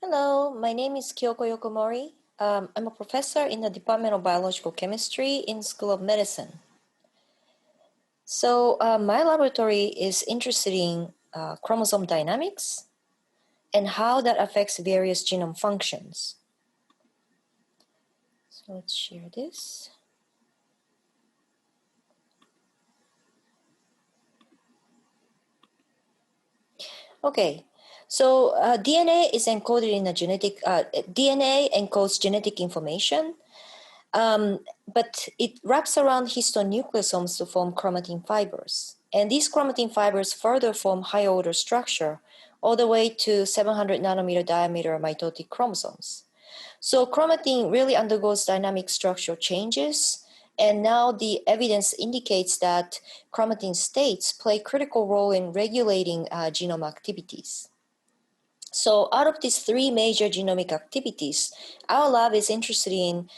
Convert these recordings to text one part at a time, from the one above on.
Hello, my name is Kyoko Yokomori. I'm a professor in the Department of Biological Chemistry in School of Medicine. So my laboratory is interested in chromosome dynamics and how that affects various genome functions. So let's share this. Okay, so DNA is encoded in a genetic, DNA encodes genetic information, but it wraps around histone nucleosomes to form chromatin fibers. And these chromatin fibers further form higher order structure all the way to 700 nanometer diameter mitotic chromosomes. So chromatin really undergoes dynamic structural changes. And now the evidence indicates that chromatin states play a critical role in regulating genome activities. So out of these three major genomic activities, our lab is interested in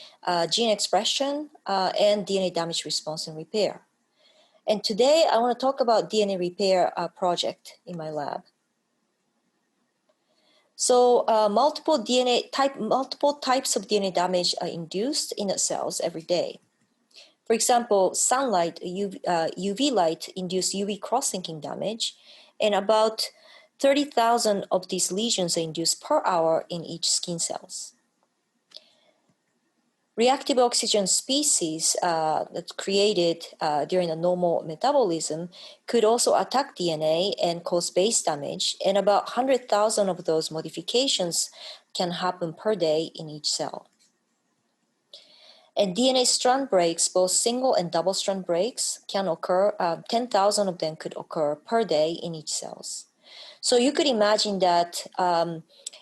gene expression and DNA damage response and repair. And today I want to talk about DNA repair project in my lab. So multiple types of DNA damage are induced in the cells every day. For example, sunlight, UV light induced UV cross-linking damage, and about 30,000 of these lesions are induced per hour in each skin cells. Reactive oxygen species that's created during a normal metabolism could also attack DNA and cause base damage, and about 100,000 of those modifications can happen per day in each cell. And DNA strand breaks, both single and double strand breaks, can occur, 10,000 of them could occur per day in each cells. So you could imagine that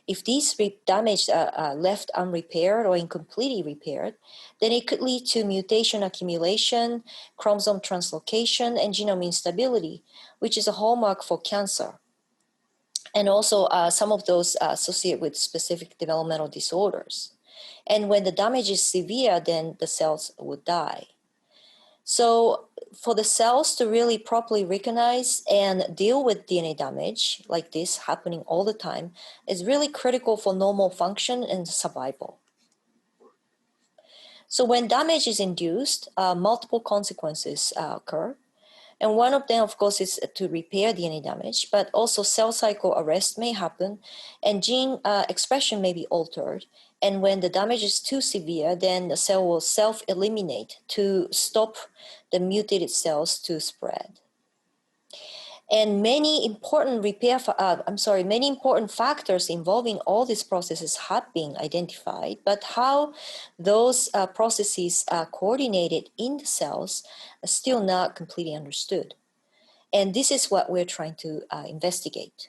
if these damage are left unrepaired or incompletely repaired, then it could lead to mutation accumulation, chromosome translocation, and genome instability, which is a hallmark for cancer. And also some of those associated with specific developmental disorders. And when the damage is severe, then the cells would die. So for the cells to really properly recognize and deal with DNA damage like this happening all the time is really critical for normal function and survival. So when damage is induced, multiple consequences occur. And one of them, of course, is to repair DNA damage, but also cell cycle arrest may happen and gene expression may be altered. And when the damage is too severe, then the cell will self-eliminate to stop the mutated cells to spread. And many important many important factors involving all these processes have been identified, but how those processes are coordinated in the cells are still not completely understood. And this is what we're trying to investigate.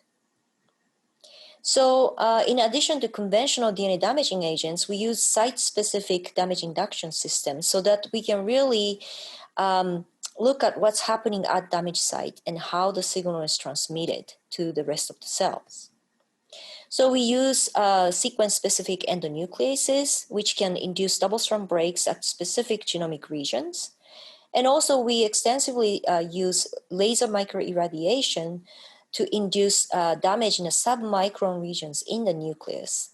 So in addition to conventional DNA damaging agents, we use site-specific damage induction systems so that we can really look at what's happening at damage site and how the signal is transmitted to the rest of the cells. So we use sequence-specific endonucleases, which can induce double-strand breaks at specific genomic regions. And also we extensively use laser microirradiation to induce damage in the submicron regions in the nucleus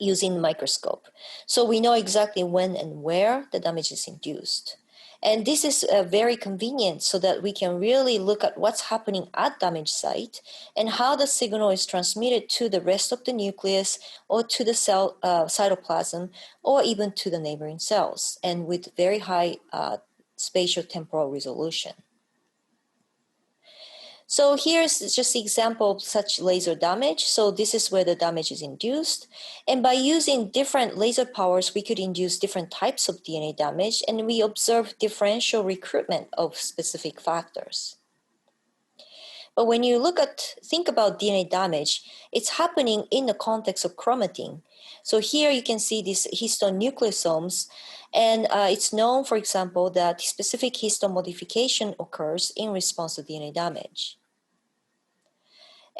using the microscope. So we know exactly when and where the damage is induced. And this is very convenient so that we can really look at what's happening at damage site and how the signal is transmitted to the rest of the nucleus or to the cell cytoplasm or even to the neighboring cells, and with very high spatial temporal resolution. So here's just an example of such laser damage. So this is where the damage is induced. And by using different laser powers, we could induce different types of DNA damage, and we observe differential recruitment of specific factors. But when you think about DNA damage, it's happening in the context of chromatin. So here you can see these histone nucleosomes, and it's known, for example, that specific histone modification occurs in response to DNA damage.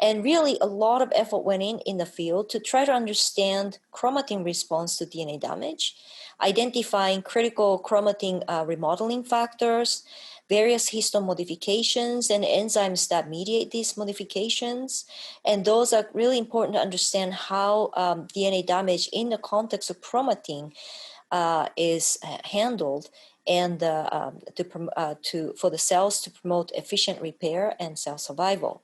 And really a lot of effort went in the field to try to understand chromatin response to DNA damage, identifying critical chromatin remodeling factors, various histone modifications and enzymes that mediate these modifications. And those are really important to understand how DNA damage in the context of chromatin is handled, and for the cells to promote efficient repair and cell survival.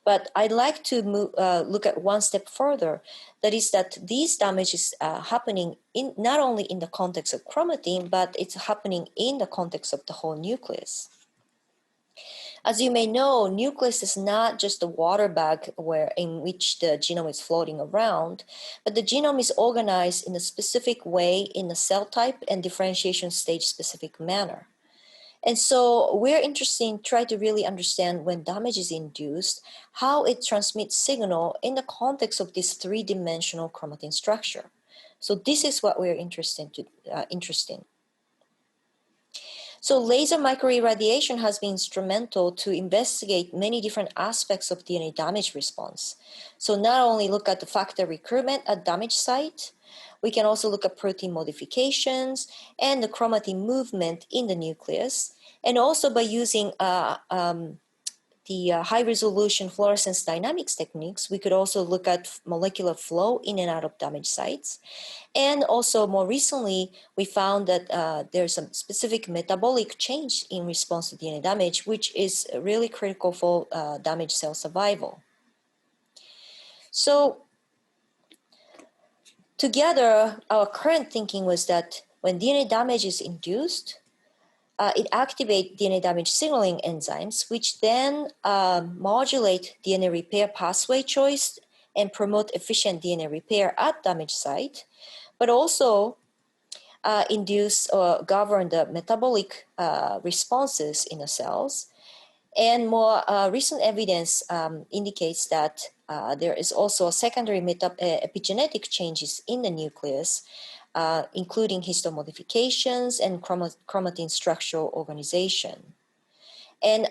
But I'd like to look at one step further. That is that these damage is happening in not only in the context of chromatin, but it's happening in the context of the whole nucleus. As you may know, nucleus is not just a water bag in which the genome is floating around, but the genome is organized in a specific way in a cell type and differentiation stage specific manner. And so we're interested in trying to really understand when damage is induced, how it transmits signal in the context of this three-dimensional chromatin structure. So this is what we're interested in. So laser microirradiation has been instrumental to investigate many different aspects of DNA damage response. So not only look at the factor recruitment at damage site, we can also look at protein modifications and the chromatin movement in the nucleus. And also by using the high-resolution fluorescence dynamics techniques, we could also look at molecular flow in and out of damaged sites. And also more recently, we found that there's some specific metabolic change in response to DNA damage, which is really critical for damaged cell survival. So together, our current thinking was that when DNA damage is induced, it activates DNA damage signaling enzymes, which then modulate DNA repair pathway choice and promote efficient DNA repair at damage site, but also induce or govern the metabolic responses in the cells. And more recent evidence indicates that there is also a secondary epigenetic changes in the nucleus, including histone modifications and chromatin structural organization. And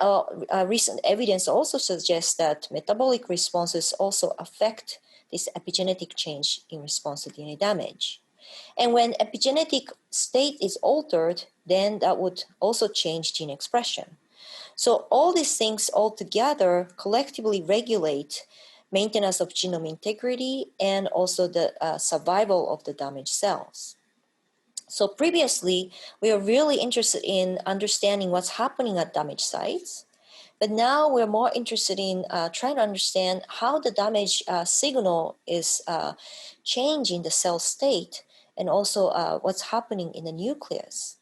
recent evidence also suggests that metabolic responses also affect this epigenetic change in response to DNA damage. And when epigenetic state is altered, then that would also change gene expression. So all these things all together collectively regulate maintenance of genome integrity and also the survival of the damaged cells. So previously, we were really interested in understanding what's happening at damaged sites, but now we're more interested in trying to understand how the damage signal is changing the cell state and also what's happening in the nucleus.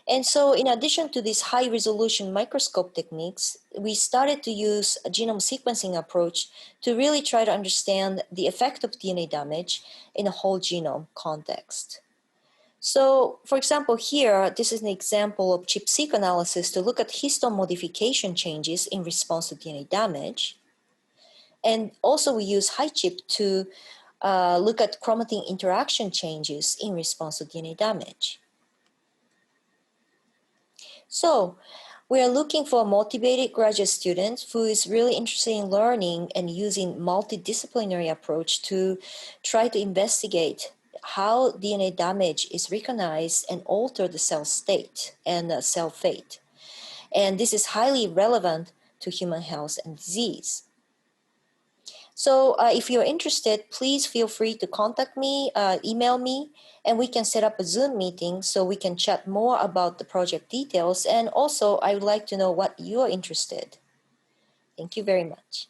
And so in addition to these high resolution microscope techniques, we started to use a genome sequencing approach to really try to understand the effect of DNA damage in a whole genome context. So for example, here, this is an example of ChIP-seq analysis to look at histone modification changes in response to DNA damage. And also we use HiChIP to look at chromatin interaction changes in response to DNA damage. So we are looking for a motivated graduate student who is really interested in learning and using multidisciplinary approach to try to investigate how DNA damage is recognized and alter the cell state and cell fate. And this is highly relevant to human health and disease. So if you're interested, please feel free to contact me, email me, and we can set up a Zoom meeting so we can chat more about the project details. And also, I would like to know what you're interested. Thank you very much.